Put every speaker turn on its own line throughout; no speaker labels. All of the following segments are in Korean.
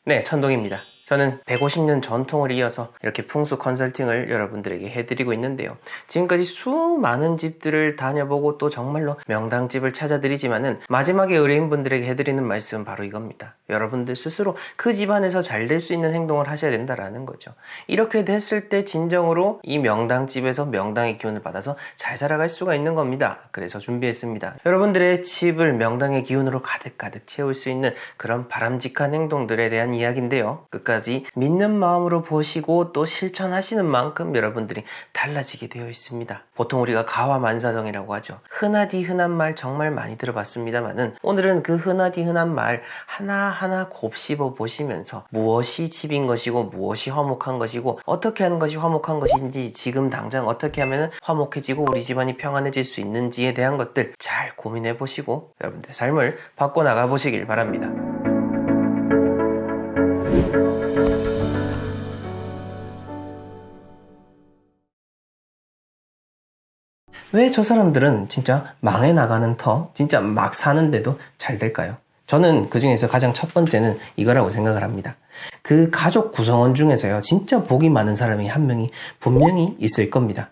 네, 천동입니다. 저는 150년 전통을 이어서 이렇게 풍수 컨설팅을 여러분들에게 해드리고 있는데요. 지금까지 수많은 집들을 다녀보고 또 정말로 명당집을 찾아드리지만은 마지막에 의뢰인분들에게 해드리는 말씀은 바로 이겁니다. 여러분들 스스로 그 집안에서 잘 될 수 있는 행동을 하셔야 된다라는 거죠. 이렇게 됐을 때 진정으로 이 명당집에서 명당의 기운을 받아서 잘 살아갈 수가 있는 겁니다. 그래서 준비했습니다. 여러분들의 집을 명당의 기운으로 가득가득 채울 수 있는 그런 바람직한 행동들에 대한 이야기인데요. 끝까지 믿는 마음으로 보시고 또 실천하시는 만큼 여러분들이 달라지게 되어 있습니다. 보통 우리가 가화만사정이라고 하죠. 흔하디 흔한 말 정말 많이 들어봤습니다만은 오늘은 그 흔하디 흔한 말 하나하나 곱씹어 보시면서 무엇이 집인 것이고 무엇이 화목한 것이고 어떻게 하는 것이 화목한 것인지 지금 당장 어떻게 하면 화목해지고 우리 집안이 평안해질 수 있는지에 대한 것들 잘 고민해 보시고 여러분들의 삶을 바꿔나가 보시길 바랍니다. 왜 저 사람들은 진짜 망해 나가는 터, 진짜 막 사는데도 잘 될까요? 저는 그 중에서 가장 첫 번째는 이거라고 생각을 합니다. 그 가족 구성원 중에서요, 진짜 복이 많은 사람이 한 명이 분명히 있을 겁니다.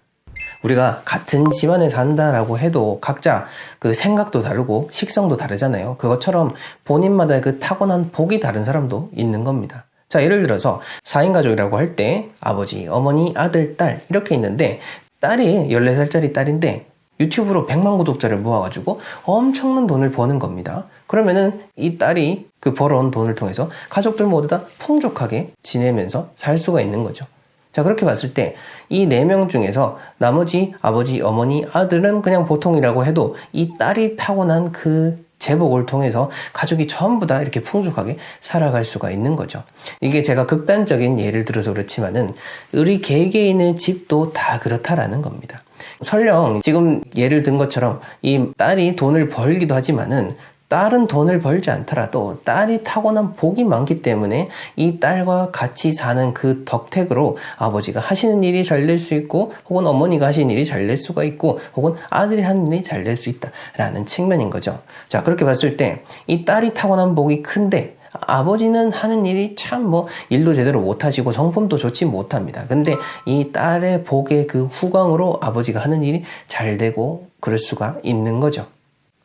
우리가 같은 집안에 산다라고 해도 각자 그 생각도 다르고 식성도 다르잖아요. 그것처럼 본인마다 그 타고난 복이 다른 사람도 있는 겁니다. 자, 예를 들어서 4인 가족이라고 할 때 아버지, 어머니, 아들, 딸 이렇게 있는데 딸이 14살짜리 딸인데 유튜브로 100만 구독자를 모아가지고 엄청난 돈을 버는 겁니다. 그러면은 이 딸이 그 벌어온 돈을 통해서 가족들 모두 다 풍족하게 지내면서 살 수가 있는 거죠. 자, 그렇게 봤을 때 이 4명 중에서 나머지 아버지, 어머니, 아들은 그냥 보통이라고 해도 이 딸이 타고난 그 제복을 통해서 가족이 전부 다 이렇게 풍족하게 살아갈 수가 있는 거죠. 이게 제가 극단적인 예를 들어서 그렇지만은 우리 개개인의 집도 다 그렇다라는 겁니다. 설령 지금 예를 든 것처럼 이 딸이 돈을 벌기도 하지만은 딸은 돈을 벌지 않더라도 딸이 타고난 복이 많기 때문에 이 딸과 같이 사는 그 덕택으로 아버지가 하시는 일이 잘 될 수 있고 혹은 어머니가 하시는 일이 잘 될 수가 있고 혹은 아들이 하는 일이 잘 될 수 있다라는 측면인 거죠. 자, 그렇게 봤을 때 이 딸이 타고난 복이 큰데 아버지는 하는 일이 참 일도 제대로 못하시고 성품도 좋지 못합니다. 근데 이 딸의 복의 그 후광으로 아버지가 하는 일이 잘 되고 그럴 수가 있는 거죠.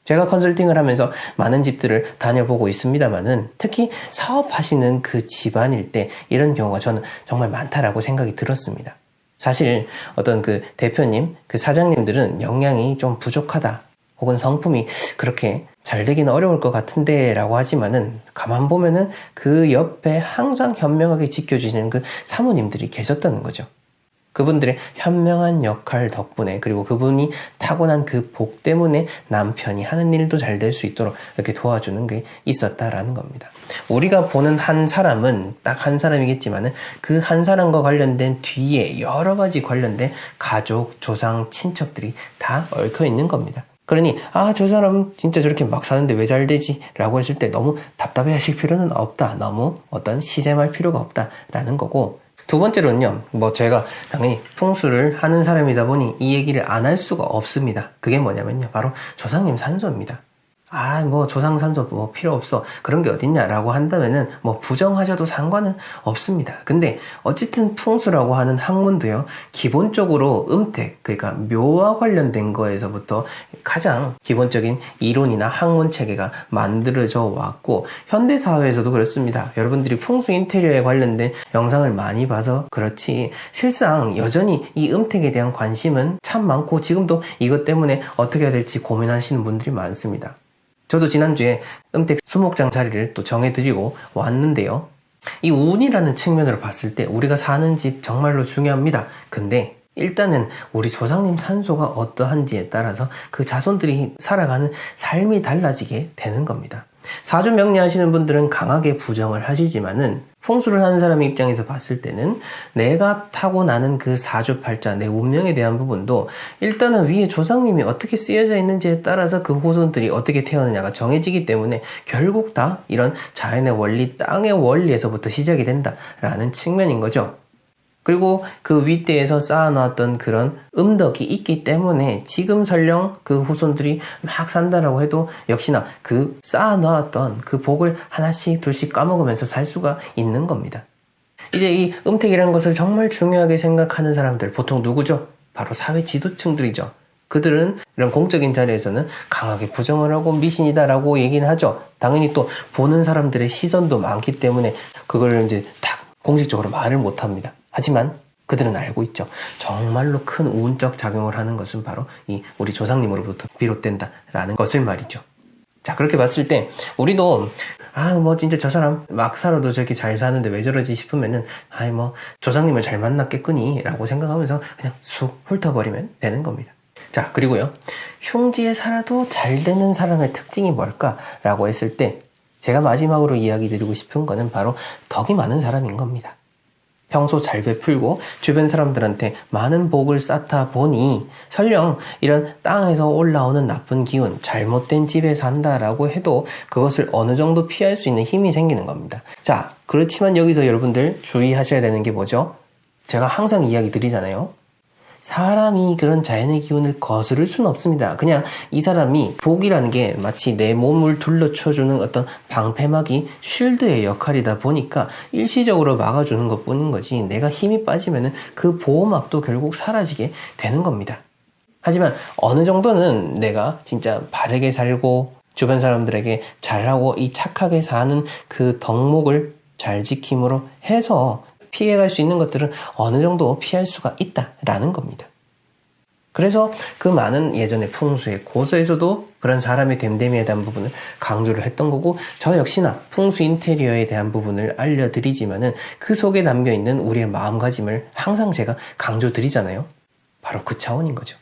제가 컨설팅을 하면서 많은 집들을 다녀보고 있습니다만은 특히 사업하시는 그 집안일 때 이런 경우가 저는 정말 많다라고 생각이 들었습니다. 사실 어떤 그 대표님, 그 사장님들은 역량이 좀 부족하다 혹은 성품이 그렇게 잘 되기는 어려울 것 같은데 라고 하지만은 가만 보면은 그 옆에 항상 현명하게 지켜주시는 그 사모님들이 계셨다는 거죠. 그분들의 현명한 역할 덕분에 그리고 그분이 타고난 그 복 때문에 남편이 하는 일도 잘 될 수 있도록 이렇게 도와주는 게 있었다라는 겁니다. 우리가 보는 한 사람은 딱 한 사람이겠지만은 그 한 사람과 관련된 뒤에 여러 가지 관련된 가족, 조상, 친척들이 다 얽혀 있는 겁니다. 그러니 저 사람 진짜 저렇게 막 사는데 왜 잘 되지? 라고 했을 때 너무 답답해 하실 필요는 없다. 너무 시샘할 필요가 없다라는 거고, 두 번째로는요, 제가 당연히 풍수를 하는 사람이다 보니 이 얘기를 안 할 수가 없습니다. 그게 뭐냐면요, 바로 조상님 산소입니다. 조상 산소 필요 없어. 그런 게 어딨냐라고 한다면은 부정하셔도 상관은 없습니다. 근데 어쨌든 풍수라고 하는 학문도요, 기본적으로 음택, 그러니까 묘와 관련된 거에서부터 가장 기본적인 이론이나 학문 체계가 만들어져 왔고, 현대사회에서도 그렇습니다. 여러분들이 풍수 인테리어에 관련된 영상을 많이 봐서 그렇지 실상 여전히 이 음택에 대한 관심은 참 많고 지금도 이것 때문에 어떻게 해야 될지 고민하시는 분들이 많습니다. 저도 지난주에 음택 수목장 자리를 또 정해드리고 왔는데요. 이 운이라는 측면으로 봤을 때 우리가 사는 집 정말로 중요합니다. 근데 일단은 우리 조상님 산소가 어떠한지에 따라서 그 자손들이 살아가는 삶이 달라지게 되는 겁니다. 사주 명리하시는 분들은 강하게 부정을 하시지만은 풍수를 하는 사람의 입장에서 봤을 때는 내가 타고나는 그 사주팔자, 내 운명에 대한 부분도 일단은 위에 조상님이 어떻게 쓰여져 있는지에 따라서 그 후손들이 어떻게 태어나냐가 정해지기 때문에 결국 다 이런 자연의 원리, 땅의 원리에서부터 시작이 된다라는 측면인 거죠. 그리고 그 윗대에서 쌓아놓았던 그런 음덕이 있기 때문에 지금 설령 그 후손들이 막 산다라고 해도 역시나 그 쌓아놓았던 그 복을 하나씩 둘씩 까먹으면서 살 수가 있는 겁니다. 이제 이 음택이라는 것을 정말 중요하게 생각하는 사람들 보통 누구죠? 바로 사회 지도층들이죠. 그들은 이런 공적인 자리에서는 강하게 부정을 하고 미신이다라고 얘기는 하죠. 당연히 또 보는 사람들의 시선도 많기 때문에 그걸 이제 딱 공식적으로 말을 못 합니다. 하지만 그들은 알고 있죠. 정말로 큰 우운적 작용을 하는 것은 바로 이 우리 조상님으로부터 비롯된다라는 것을 말이죠. 자, 그렇게 봤을 때 우리도 진짜 저 사람 막 살아도 저렇게 잘 사는데 왜 저러지 싶으면은 조상님을 잘 만났겠거니 라고 생각하면서 그냥 쑥 훑어버리면 되는 겁니다. 자, 그리고요, 흉지에 살아도 잘 되는 사람의 특징이 뭘까라고 했을 때 제가 마지막으로 이야기 드리고 싶은 거는 바로 덕이 많은 사람인 겁니다. 평소 잘 베풀고 주변 사람들한테 많은 복을 쌓다 보니 설령 이런 땅에서 올라오는 나쁜 기운, 잘못된 집에 산다라고 해도 그것을 어느 정도 피할 수 있는 힘이 생기는 겁니다. 자, 그렇지만 여기서 여러분들 주의하셔야 되는 게 뭐죠? 제가 항상 이야기 드리잖아요. 사람이 그런 자연의 기운을 거스를 수는 없습니다. 그냥 이 사람이 복이라는 게 마치 내 몸을 둘러쳐주는 어떤 방패막이 쉴드의 역할이다 보니까 일시적으로 막아주는 것 뿐인 거지, 내가 힘이 빠지면 그 보호막도 결국 사라지게 되는 겁니다. 하지만 어느 정도는 내가 진짜 바르게 살고 주변 사람들에게 잘하고 이 착하게 사는 그 덕목을 잘 지킴으로 해서 피해갈 수 있는 것들은 어느 정도 피할 수가 있다라는 겁니다. 그래서 그 많은 예전의 풍수의 고서에서도 그런 사람의 됨됨이에 대한 부분을 강조를 했던 거고, 저 역시나 풍수 인테리어에 대한 부분을 알려드리지만은 그 속에 담겨있는 우리의 마음가짐을 항상 제가 강조드리잖아요. 바로 그 차원인 거죠.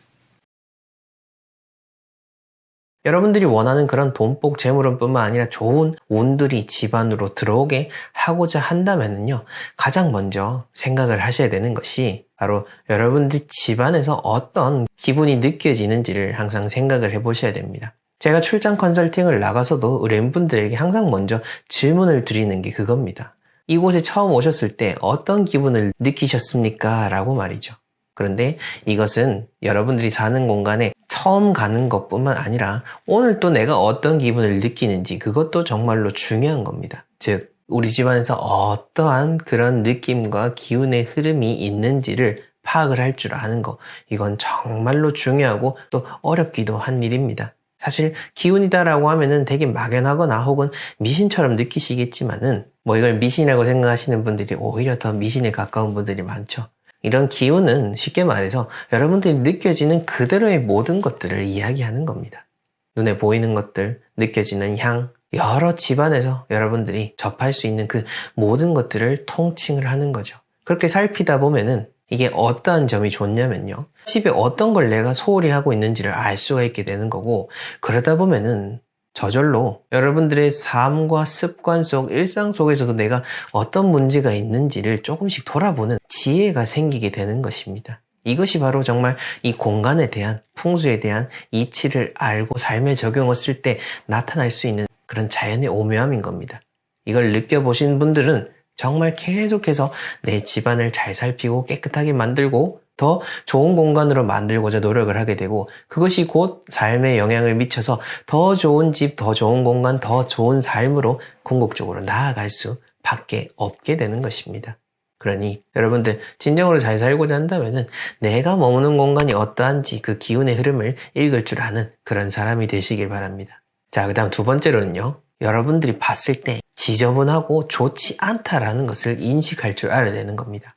여러분들이 원하는 그런 돈복 재물운뿐만 아니라 좋은 운들이 집안으로 들어오게 하고자 한다면요, 가장 먼저 생각을 하셔야 되는 것이 바로 여러분들 집안에서 어떤 기분이 느껴지는지를 항상 생각을 해보셔야 됩니다. 제가 출장 컨설팅을 나가서도 의뢰인분들에게 항상 먼저 질문을 드리는 게 그겁니다. 이곳에 처음 오셨을 때 어떤 기분을 느끼셨습니까? 라고 말이죠. 그런데 이것은 여러분들이 사는 공간에 처음 가는 것뿐만 아니라 오늘 또 내가 어떤 기분을 느끼는지, 그것도 정말로 중요한 겁니다. 즉, 우리 집안에서 어떠한 그런 느낌과 기운의 흐름이 있는지를 파악을 할 줄 아는 거, 이건 정말로 중요하고 또 어렵기도 한 일입니다. 사실 기운이다라고 하면은 되게 막연하거나 혹은 미신처럼 느끼시겠지만은 이걸 미신이라고 생각하시는 분들이 오히려 더 미신에 가까운 분들이 많죠. 이런 기운은 쉽게 말해서 여러분들이 느껴지는 그대로의 모든 것들을 이야기하는 겁니다. 눈에 보이는 것들, 느껴지는 향, 여러 집안에서 여러분들이 접할 수 있는 그 모든 것들을 통칭을 하는 거죠. 그렇게 살피다 보면은 이게 어떠한 점이 좋냐면요, 집에 어떤 걸 내가 소홀히 하고 있는지를 알 수가 있게 되는 거고, 그러다 보면은 저절로 여러분들의 삶과 습관 속, 일상 속에서도 내가 어떤 문제가 있는지를 조금씩 돌아보는 지혜가 생기게 되는 것입니다. 이것이 바로 정말 이 공간에 대한, 풍수에 대한 이치를 알고 삶에 적용했을 때 나타날 수 있는 그런 자연의 오묘함인 겁니다. 이걸 느껴보신 분들은 정말 계속해서 내 집안을 잘 살피고 깨끗하게 만들고 더 좋은 공간으로 만들고자 노력을 하게 되고, 그것이 곧 삶에 영향을 미쳐서 더 좋은 집, 더 좋은 공간, 더 좋은 삶으로 궁극적으로 나아갈 수밖에 없게 되는 것입니다. 그러니 여러분들 진정으로 잘 살고자 한다면은 내가 머무는 공간이 어떠한지 그 기운의 흐름을 읽을 줄 아는 그런 사람이 되시길 바랍니다. 자, 그 다음 두 번째로는요, 여러분들이 봤을 때 지저분하고 좋지 않다라는 것을 인식할 줄 알아야 되는 겁니다.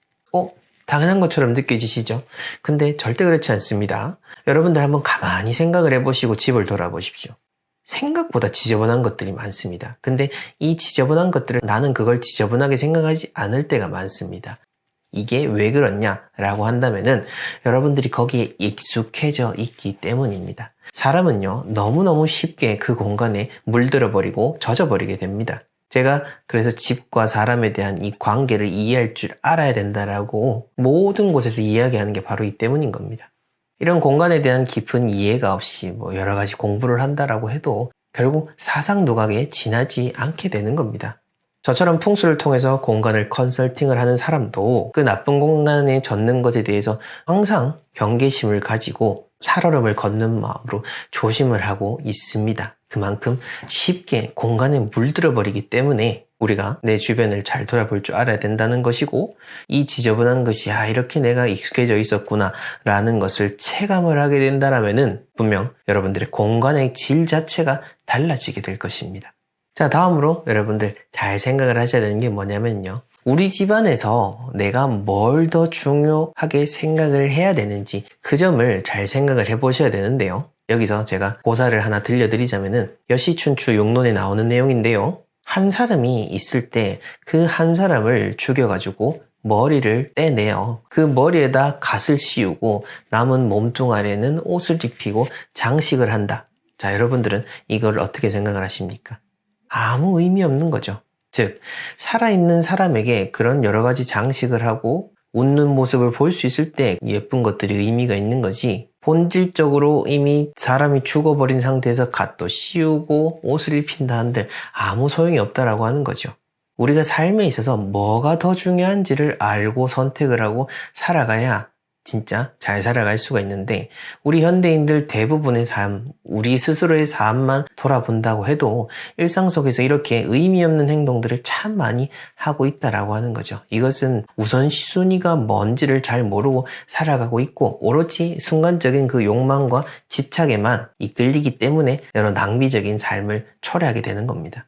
당연한 것처럼 느껴지시죠? 근데 절대 그렇지 않습니다. 여러분들 한번 가만히 생각을 해보시고 집을 돌아보십시오. 생각보다 지저분한 것들이 많습니다. 근데 이 지저분한 것들을 나는 그걸 지저분하게 생각하지 않을 때가 많습니다. 이게 왜 그렇냐라고 한다면은 여러분들이 거기에 익숙해져 있기 때문입니다. 사람은요, 너무너무 쉽게 그 공간에 물들어버리고 젖어버리게 됩니다. 제가 그래서 집과 사람에 대한 이 관계를 이해할 줄 알아야 된다라고 모든 곳에서 이야기하는 게 바로 이 때문인 겁니다. 이런 공간에 대한 깊은 이해가 없이 여러 가지 공부를 한다라고 해도 결국 사상 누각에 지나지 않게 되는 겁니다. 저처럼 풍수를 통해서 공간을 컨설팅을 하는 사람도 그 나쁜 공간에 젖는 것에 대해서 항상 경계심을 가지고 살얼음을 걷는 마음으로 조심을 하고 있습니다. 그만큼 쉽게 공간에 물들어 버리기 때문에 우리가 내 주변을 잘 돌아볼 줄 알아야 된다는 것이고, 이 지저분한 것이 이렇게 내가 익숙해져 있었구나 라는 것을 체감을 하게 된다면은 분명 여러분들의 공간의 질 자체가 달라지게 될 것입니다. 자, 다음으로 여러분들 잘 생각을 하셔야 되는 게 뭐냐면요, 우리 집안에서 내가 뭘 더 중요하게 생각을 해야 되는지 그 점을 잘 생각을 해보셔야 되는데요. 여기서 제가 고사를 하나 들려드리자면은 여시춘추 용론에 나오는 내용인데요. 한 사람이 있을 때 그 한 사람을 죽여가지고 머리를 떼내어 그 머리에다 갓을 씌우고 남은 몸뚱아리에는 옷을 입히고 장식을 한다. 자, 여러분들은 이걸 어떻게 생각을 하십니까? 아무 의미 없는 거죠. 즉, 살아있는 사람에게 그런 여러 가지 장식을 하고 웃는 모습을 볼 수 있을 때 예쁜 것들이 의미가 있는 거지, 본질적으로 이미 사람이 죽어버린 상태에서 갓도 씌우고 옷을 입힌다 한들 아무 소용이 없다라고 하는 거죠. 우리가 삶에 있어서 뭐가 더 중요한지를 알고 선택을 하고 살아가야 진짜 잘 살아갈 수가 있는데, 우리 현대인들 대부분의 삶, 우리 스스로의 삶만 돌아본다고 해도 일상 속에서 이렇게 의미 없는 행동들을 참 많이 하고 있다라고 하는 거죠. 이것은 우선순위가 뭔지를 잘 모르고 살아가고 있고, 오로지 순간적인 그 욕망과 집착에만 이끌리기 때문에 여러 낭비적인 삶을 초래하게 되는 겁니다.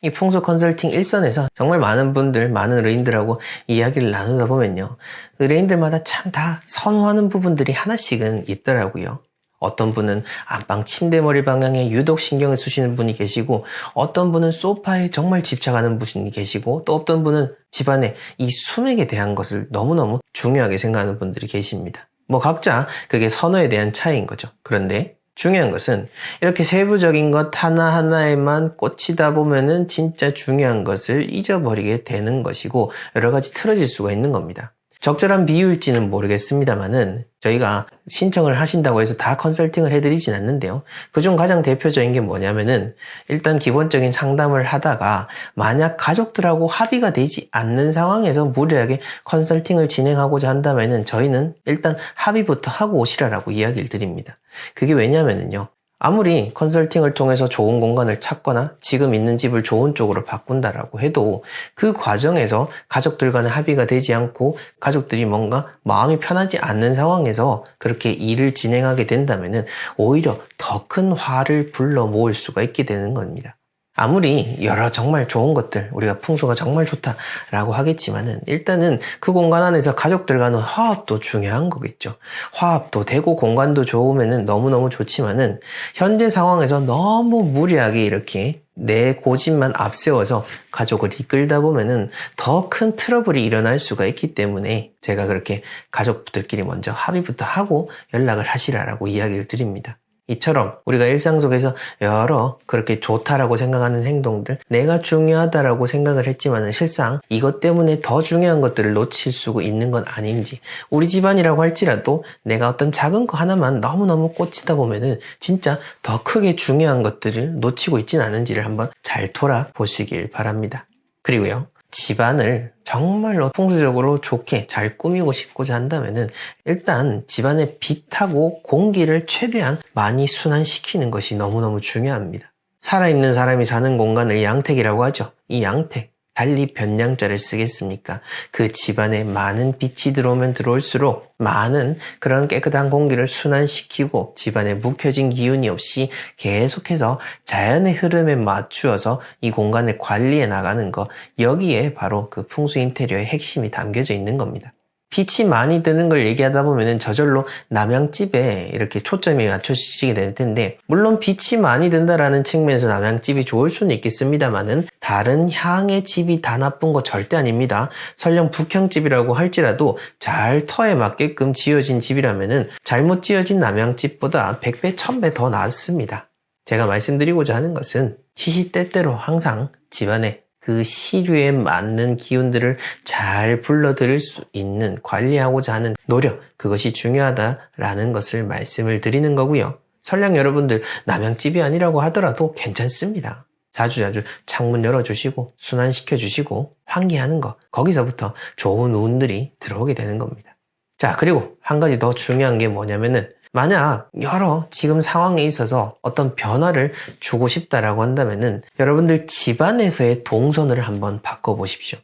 이 풍수 컨설팅 일선에서 정말 많은 분들, 많은 의뢰인들하고 이야기를 나누다 보면요, 의뢰인들마다 참 다 선호하는 부분들이 하나씩은 있더라고요. 어떤 분은 안방 침대머리 방향에 유독 신경을 쓰시는 분이 계시고, 어떤 분은 소파에 정말 집착하는 분이 계시고, 또 어떤 분은 집안에 이 수맥에 대한 것을 너무너무 중요하게 생각하는 분들이 계십니다. 각자 그게 선호에 대한 차이인 거죠. 그런데 중요한 것은 이렇게 세부적인 것 하나하나에만 꽂히다 보면은 진짜 중요한 것을 잊어버리게 되는 것이고, 여러 가지 틀어질 수가 있는 겁니다. 적절한 비유일지는 모르겠습니다만은 저희가 신청을 하신다고 해서 다 컨설팅을 해드리진 않는데요. 그중 가장 대표적인 게 뭐냐면은, 일단 기본적인 상담을 하다가 만약 가족들하고 합의가 되지 않는 상황에서 무리하게 컨설팅을 진행하고자 한다면은 저희는 일단 합의부터 하고 오시라라고 이야기를 드립니다. 그게 왜냐면은요, 아무리 컨설팅을 통해서 좋은 공간을 찾거나 지금 있는 집을 좋은 쪽으로 바꾼다라고 해도 그 과정에서 가족들 간의 합의가 되지 않고 가족들이 뭔가 마음이 편하지 않는 상황에서 그렇게 일을 진행하게 된다면은 오히려 더 큰 화를 불러 모을 수가 있게 되는 겁니다. 아무리 여러 정말 좋은 것들, 우리가 풍수가 정말 좋다라고 하겠지만은 일단은 그 공간 안에서 가족들과는 화합도 중요한 거겠죠. 화합도 되고 공간도 좋으면은 너무너무 좋지만은 현재 상황에서 너무 무리하게 이렇게 내 고집만 앞세워서 가족을 이끌다 보면은 더 큰 트러블이 일어날 수가 있기 때문에 제가 그렇게 가족들끼리 먼저 합의부터 하고 연락을 하시라라고 이야기를 드립니다. 이처럼 우리가 일상 속에서 여러 그렇게 좋다라고 생각하는 행동들, 내가 중요하다라고 생각을 했지만 실상 이것 때문에 더 중요한 것들을 놓칠 수 있는 건 아닌지, 우리 집안이라고 할지라도 내가 어떤 작은 거 하나만 너무너무 꽂히다 보면은 진짜 더 크게 중요한 것들을 놓치고 있지는 않은지를 한번 잘 돌아보시길 바랍니다. 그리고요, 집안을 정말로 풍수적으로 좋게 잘 꾸미고 싶고자 한다면은 일단 집안의 빛하고 공기를 최대한 많이 순환시키는 것이 너무너무 중요합니다. 살아있는 사람이 사는 공간을 양택이라고 하죠. 이 양택, 달리 변양자를 쓰겠습니까? 그 집안에 많은 빛이 들어오면 들어올수록 많은 그런 깨끗한 공기를 순환시키고 집안에 묵혀진 기운이 없이 계속해서 자연의 흐름에 맞추어서 이 공간을 관리해 나가는 것, 여기에 바로 그 풍수 인테리어의 핵심이 담겨져 있는 겁니다. 빛이 많이 드는 걸 얘기하다 보면은 저절로 남양집에 이렇게 초점이 맞춰지게 될 텐데, 물론 빛이 많이 든다라는 측면에서 남양집이 좋을 수는 있겠습니다만은 다른 향의 집이 다 나쁜 거 절대 아닙니다. 설령 북향집이라고 할지라도 잘 터에 맞게끔 지어진 집이라면은 잘못 지어진 남양집보다 100배, 1000배 더 낫습니다. 제가 말씀드리고자 하는 것은 시시때때로 항상 집안에 그 시류에 맞는 기운들을 잘 불러들일 수 있는, 관리하고자 하는 노력, 그것이 중요하다라는 것을 말씀을 드리는 거고요. 설령 여러분들 남양집이 아니라고 하더라도 괜찮습니다. 자주자주 창문 열어주시고 순환시켜주시고 환기하는 거, 거기서부터 좋은 운들이 들어오게 되는 겁니다. 자, 그리고 한 가지 더 중요한 게 뭐냐면은 만약 여러 지금 상황에 있어서 어떤 변화를 주고 싶다라고 한다면은 여러분들 집안에서의 동선을 한번 바꿔보십시오.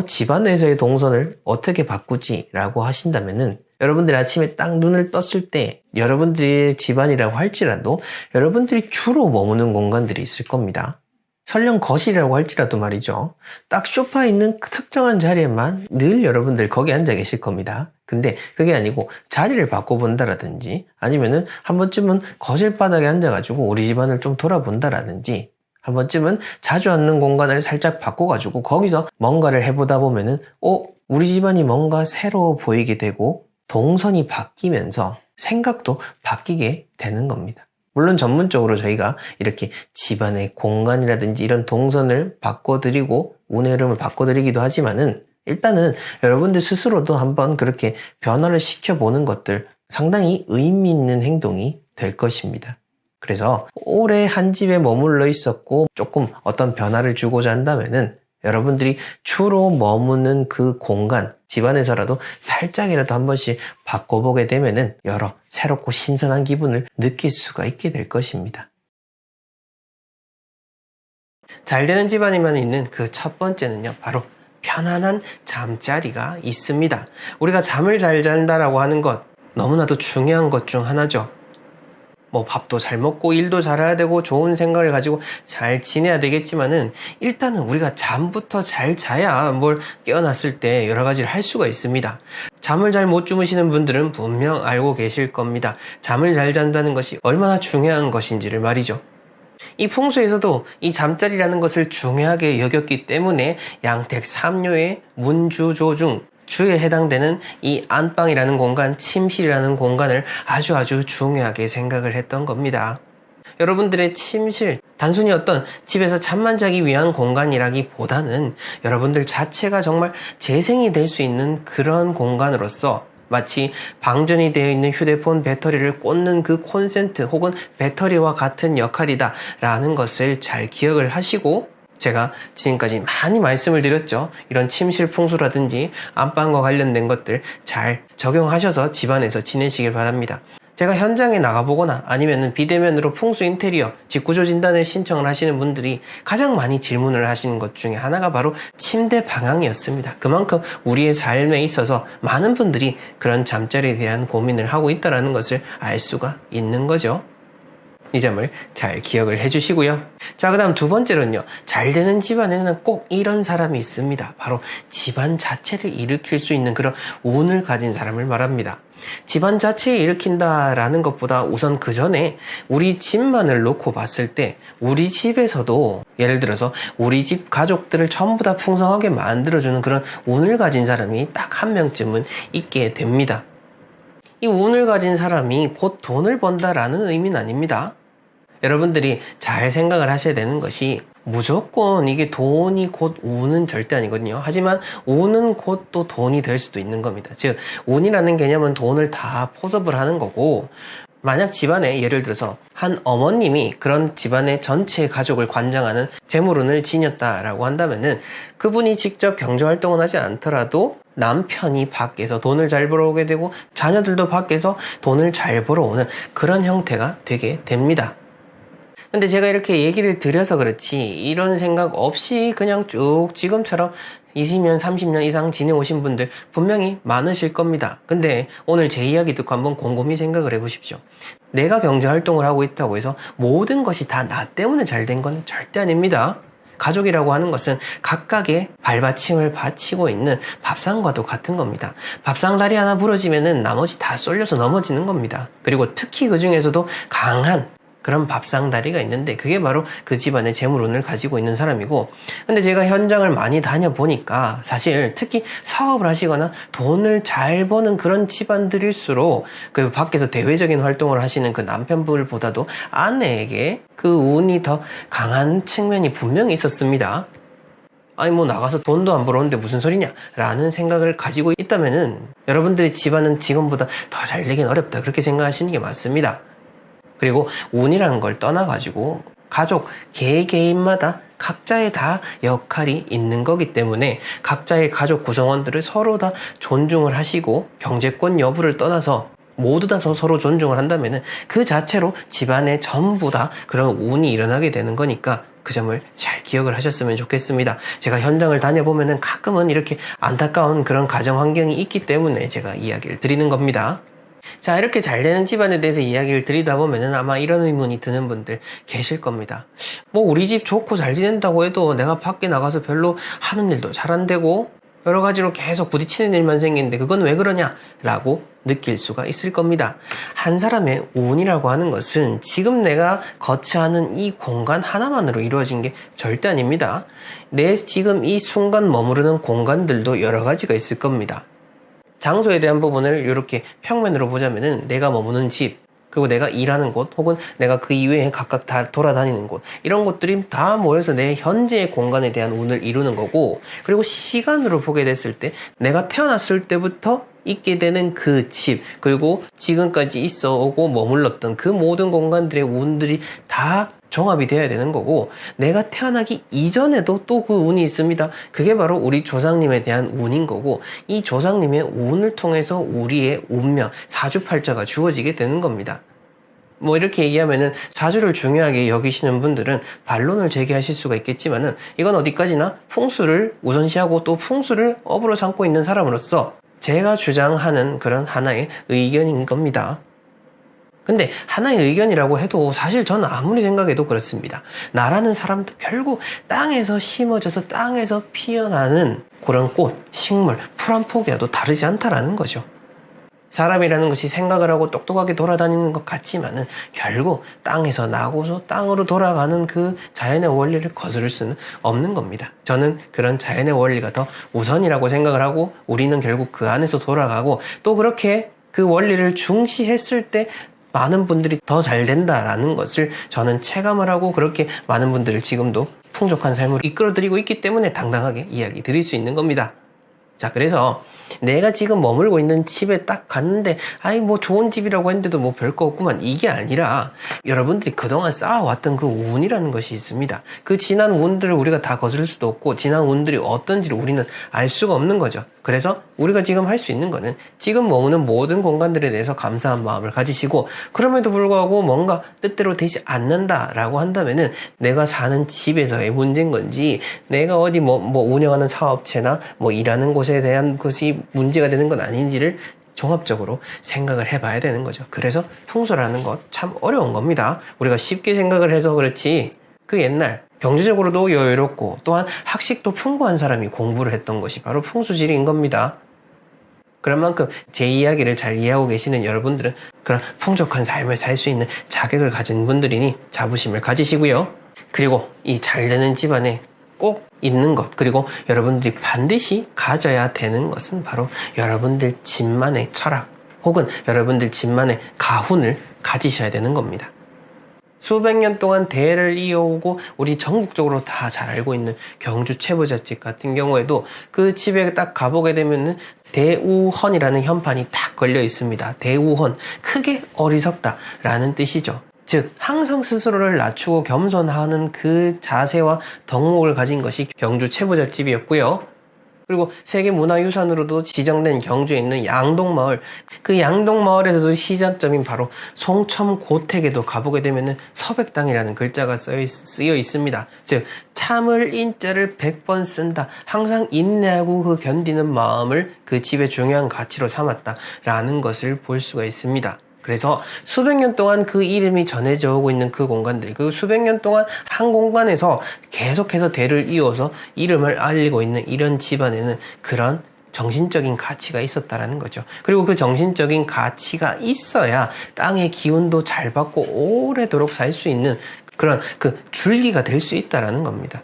집안에서의 동선을 어떻게 바꾸지? 라고 하신다면은 여러분들이 아침에 딱 눈을 떴을 때 여러분들의 집안이라고 할지라도 여러분들이 주로 머무는 공간들이 있을 겁니다. 설령 거실이라고 할지라도 말이죠. 딱 소파에 있는 그 특정한 자리에만 늘 여러분들 거기 앉아 계실 겁니다. 근데 그게 아니고 자리를 바꿔본다라든지 아니면은 한 번쯤은 거실 바닥에 앉아가지고 우리 집안을 좀 돌아본다라든지 한 번쯤은 자주 앉는 공간을 살짝 바꿔가지고 거기서 뭔가를 해보다 보면은 우리 집안이 뭔가 새로 보이게 되고 동선이 바뀌면서 생각도 바뀌게 되는 겁니다. 물론 전문적으로 저희가 이렇게 집안의 공간이라든지 이런 동선을 바꿔드리고 운의 흐름을 바꿔드리기도 하지만은 일단은 여러분들 스스로도 한번 그렇게 변화를 시켜보는 것들 상당히 의미 있는 행동이 될 것입니다. 그래서 오래 한 집에 머물러 있었고 조금 어떤 변화를 주고자 한다면은 여러분들이 주로 머무는 그 공간, 집안에서라도 살짝이라도 한 번씩 바꿔보게 되면은 여러 새롭고 신선한 기분을 느낄 수가 있게 될 것입니다. 잘 되는 집안에만 있는 그 첫 번째는요, 바로 편안한 잠자리가 있습니다. 우리가 잠을 잘 잔다라고 하는 것, 너무나도 중요한 것 중 하나죠. 밥도 잘 먹고 일도 잘해야 되고 좋은 생각을 가지고 잘 지내야 되겠지만은 일단은 우리가 잠부터 잘 자야 뭘 깨어났을 때 여러 가지를 할 수가 있습니다. 잠을 잘 못 주무시는 분들은 분명 알고 계실 겁니다. 잠을 잘 잔다는 것이 얼마나 중요한 것인지를 말이죠. 이 풍수에서도 이 잠자리라는 것을 중요하게 여겼기 때문에 양택 3료의 문주조 중 주에 해당되는 이 안방이라는 공간, 침실이라는 공간을 아주 중요하게 생각을 했던 겁니다. 여러분들의 침실, 단순히 어떤 집에서 잠만 자기 위한 공간이라기보다는 여러분들 자체가 정말 재생이 될 수 있는 그런 공간으로서 마치 방전이 되어 있는 휴대폰 배터리를 꽂는 그 콘센트 혹은 배터리와 같은 역할이다 라는 것을 잘 기억을 하시고, 제가 지금까지 많이 말씀을 드렸죠. 이런 침실 풍수라든지 안방과 관련된 것들 잘 적용하셔서 집안에서 지내시길 바랍니다. 제가 현장에 나가보거나 아니면 비대면으로 풍수 인테리어 직구조 진단을 신청을 하시는 분들이 가장 많이 질문을 하시는 것 중에 하나가 바로 침대 방향이었습니다. 그만큼 우리의 삶에 있어서 많은 분들이 그런 잠자리에 대한 고민을 하고 있다는 것을 알 수가 있는 거죠. 이 점을 잘 기억을 해주시고요. 자, 그 다음 두 번째로는요, 잘 되는 집안에는 꼭 이런 사람이 있습니다. 바로 집안 자체를 일으킬 수 있는 그런 운을 가진 사람을 말합니다. 집안 자체를 일으킨다라는 것보다 우선 그 전에 우리 집만을 놓고 봤을 때 우리 집에서도 예를 들어서 우리 집 가족들을 전부 다 풍성하게 만들어주는 그런 운을 가진 사람이 딱 한 명쯤은 있게 됩니다. 이 운을 가진 사람이 곧 돈을 번다라는 의미는 아닙니다. 여러분들이 잘 생각을 하셔야 되는 것이 무조건 이게 돈이 곧 운은 절대 아니거든요. 하지만 운은 곧 또 돈이 될 수도 있는 겁니다. 즉 운이라는 개념은 돈을 다 포섭을 하는 거고, 만약 집안에 예를 들어서 한 어머님이 그런 집안의 전체 가족을 관장하는 재물운을 지녔다라고 한다면은 그분이 직접 경제활동은 하지 않더라도 남편이 밖에서 돈을 잘 벌어오게 되고 자녀들도 밖에서 돈을 잘 벌어오는 그런 형태가 되게 됩니다. 근데 제가 이렇게 얘기를 드려서 그렇지 이런 생각 없이 그냥 쭉 지금처럼 20년, 30년 이상 지내오신 분들 분명히 많으실 겁니다. 근데 오늘 제 이야기 듣고 한번 곰곰이 생각을 해보십시오. 내가 경제활동을 하고 있다고 해서 모든 것이 다 나 때문에 잘 된 건 절대 아닙니다. 가족이라고 하는 것은 각각의 발받침을 바치고 있는 밥상과도 같은 겁니다. 밥상 다리 하나 부러지면은 나머지 다 쏠려서 넘어지는 겁니다. 그리고 특히 그 중에서도 강한 그런 밥상 다리가 있는데 그게 바로 그 집안의 재물운을 가지고 있는 사람이고, 근데 제가 현장을 많이 다녀보니까 사실 특히 사업을 하시거나 돈을 잘 버는 그런 집안들일수록 그 밖에서 대외적인 활동을 하시는 그 남편분보다도 아내에게 그 운이 더 강한 측면이 분명히 있었습니다. 아니 나가서 돈도 안 벌어오는데 무슨 소리냐 라는 생각을 가지고 있다면은 여러분들의 집안은 지금보다 더 잘 되긴 어렵다 그렇게 생각하시는 게 맞습니다. 그리고 운이라는 걸 떠나가지고 가족 개개인마다 각자의 다 역할이 있는 거기 때문에 각자의 가족 구성원들을 서로 다 존중을 하시고 경제권 여부를 떠나서 모두 다 서로 존중을 한다면은 그 자체로 집안에 전부 다 그런 운이 일어나게 되는 거니까 그 점을 잘 기억을 하셨으면 좋겠습니다. 제가 현장을 다녀보면은 가끔은 이렇게 안타까운 그런 가정 환경이 있기 때문에 제가 이야기를 드리는 겁니다. 자, 이렇게 잘 되는 집안에 대해서 이야기를 드리다 보면은 아마 이런 의문이 드는 분들 계실 겁니다. 뭐 우리 집 좋고 잘 지낸다고 해도 내가 밖에 나가서 별로 하는 일도 잘 안 되고 여러 가지로 계속 부딪히는 일만 생기는데 그건 왜 그러냐? 라고 느낄 수가 있을 겁니다. 한 사람의 운이라고 하는 것은 지금 내가 거처하는 이 공간 하나만으로 이루어진 게 절대 아닙니다. 내 지금 이 순간 머무르는 공간들도 여러 가지가 있을 겁니다. 장소에 대한 부분을 이렇게 평면으로 보자면은 내가 머무는 집, 그리고 내가 일하는 곳, 혹은 내가 그 이외에 각각 다 돌아다니는 곳, 이런 것들이 다 모여서 내 현재의 공간에 대한 운을 이루는 거고, 그리고 시간으로 보게 됐을 때 내가 태어났을 때부터 있게 되는 그 집, 그리고 지금까지 있어 오고 머물렀던 그 모든 공간들의 운들이 다 종합이 되어야 되는 거고, 내가 태어나기 이전에도 또 그 운이 있습니다. 그게 바로 우리 조상님에 대한 운인 거고, 이 조상님의 운을 통해서 우리의 운명, 사주팔자가 주어지게 되는 겁니다. 뭐 이렇게 얘기하면은 사주를 중요하게 여기시는 분들은 반론을 제기하실 수가 있겠지만은 이건 어디까지나 풍수를 우선시하고 또 풍수를 업으로 삼고 있는 사람으로서 제가 주장하는 그런 하나의 의견인 겁니다. 근데 하나의 의견이라고 해도 사실 저는 아무리 생각해도 그렇습니다. 나라는 사람도 결국 땅에서 심어져서 땅에서 피어나는 그런 꽃, 식물, 풀 한 폭이라도 다르지 않다라는 거죠. 사람이라는 것이 생각을 하고 똑똑하게 돌아다니는 것 같지만은 결국 땅에서 나고서 땅으로 돌아가는 그 자연의 원리를 거스를 수는 없는 겁니다. 저는 그런 자연의 원리가 더 우선이라고 생각을 하고 우리는 결국 그 안에서 돌아가고 또 그렇게 그 원리를 중시했을 때 많은 분들이 더 잘 된다라는 것을 저는 체감을 하고 그렇게 많은 분들을 지금도 풍족한 삶으로 이끌어드리고 있기 때문에 당당하게 이야기 드릴 수 있는 겁니다. 자, 그래서 내가 지금 머물고 있는 집에 딱 갔는데 아이 뭐 좋은 집이라고 했는데도 뭐 별거 없구만, 이게 아니라 여러분들이 그동안 쌓아왔던 그 운이라는 것이 있습니다. 그 지난 운들을 우리가 다 거스를 수도 없고 지난 운들이 어떤지를 우리는 알 수가 없는 거죠. 그래서 우리가 지금 할 수 있는 거는 지금 머무는 모든 공간들에 대해서 감사한 마음을 가지시고, 그럼에도 불구하고 뭔가 뜻대로 되지 않는다라고 한다면은 내가 사는 집에서의 문제인 건지 내가 어디 뭐 운영하는 사업체나 뭐 일하는 곳에 대한 것이 문제가 되는 건 아닌지를 종합적으로 생각을 해봐야 되는 거죠. 그래서 풍수라는 것 참 어려운 겁니다. 우리가 쉽게 생각을 해서 그렇지 그 옛날 경제적으로도 여유롭고 또한 학식도 풍부한 사람이 공부를 했던 것이 바로 풍수지리인 겁니다. 그런 만큼 제 이야기를 잘 이해하고 계시는 여러분들은 그런 풍족한 삶을 살 수 있는 자격을 가진 분들이니 자부심을 가지시고요. 그리고 이 잘 되는 집안에 꼭 있는 것, 그리고 여러분들이 반드시 가져야 되는 것은 바로 여러분들 집만의 철학 혹은 여러분들 집만의 가훈을 가지셔야 되는 겁니다. 수백 년 동안 대를 이어오고 우리 전국적으로 다 잘 알고 있는 경주 최부잣집 같은 경우에도 그 집에 딱 가보게 되면은 대우헌이라는 현판이 딱 걸려 있습니다. 대우헌, 크게 어리석다라는 뜻이죠. 즉 항상 스스로를 낮추고 겸손하는 그 자세와 덕목을 가진 것이 경주 최부잣집이었고요. 그리고 세계문화유산으로도 지정된 경주에 있는 양동마을, 그 양동마을에서도 시작점인 바로 송첨고택에도 가보게 되면 서백당이라는 글자가 쓰여 있습니다. 즉 참을 인자를 100번 쓴다, 항상 인내하고 그 견디는 마음을 그 집의 중요한 가치로 삼았다라는 것을 볼 수가 있습니다. 그래서 수백 년 동안 그 이름이 전해져 오고 있는 그 공간들, 그 수백 년 동안 한 공간에서 계속해서 대를 이어서 이름을 알리고 있는 이런 집안에는 그런 정신적인 가치가 있었다라는 거죠. 그리고 그 정신적인 가치가 있어야 땅의 기운도 잘 받고 오래도록 살 수 있는 그런 그 줄기가 될 수 있다라는 겁니다.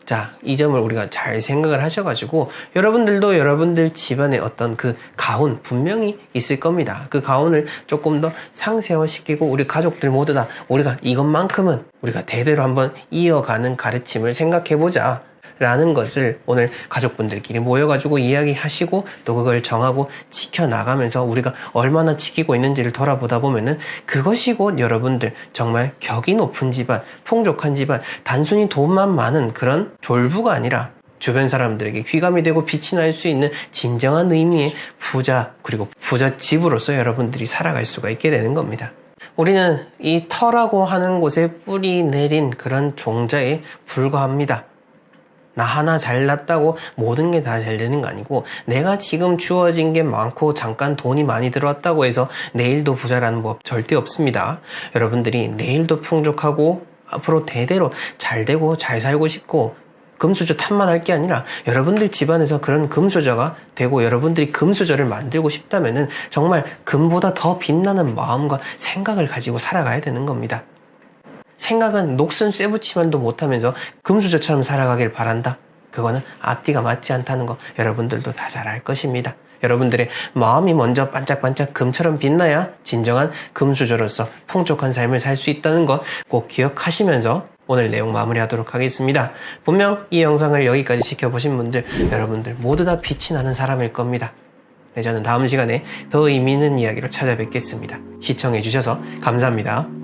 자, 이 점을 우리가 잘 생각을 하셔가지고 여러분들도 여러분들 집안에 어떤 그 가훈 분명히 있을 겁니다. 그 가훈을 조금 더 상세화시키고 우리 가족들 모두 다 우리가 이것만큼은 우리가 대대로 한번 이어가는 가르침을 생각해보자 라는 것을 오늘 가족분들끼리 모여가지고 이야기하시고 또 그걸 정하고 지켜나가면서 우리가 얼마나 지키고 있는지를 돌아보다 보면은 그것이 곧 여러분들 정말 격이 높은 집안, 풍족한 집안, 단순히 돈만 많은 그런 졸부가 아니라 주변 사람들에게 귀감이 되고 빛이 날 수 있는 진정한 의미의 부자, 그리고 부잣집으로서 여러분들이 살아갈 수가 있게 되는 겁니다. 우리는 이 터라고 하는 곳에 뿌리 내린 그런 종자에 불과합니다. 나 하나 잘났다고 모든 게 다 잘 되는 거 아니고, 내가 지금 주어진 게 많고 잠깐 돈이 많이 들어왔다고 해서 내일도 부자라는 법 절대 없습니다. 여러분들이 내일도 풍족하고 앞으로 대대로 잘 되고 잘 살고 싶고 금수저 탐만할 게 아니라 여러분들 집안에서 그런 금수저가 되고 여러분들이 금수저를 만들고 싶다면은 정말 금보다 더 빛나는 마음과 생각을 가지고 살아가야 되는 겁니다. 생각은 녹슨 쇠붙이만도 못하면서 금수저처럼 살아가길 바란다. 그거는 앞뒤가 맞지 않다는 거 여러분들도 다 잘 알 것입니다. 여러분들의 마음이 먼저 반짝반짝 금처럼 빛나야 진정한 금수저로서 풍족한 삶을 살 수 있다는 것 꼭 기억하시면서 오늘 내용 마무리하도록 하겠습니다. 분명 이 영상을 여기까지 지켜보신 분들, 여러분들 모두 다 빛이 나는 사람일 겁니다. 네, 저는 다음 시간에 더 의미 있는 이야기로 찾아뵙겠습니다. 시청해주셔서 감사합니다.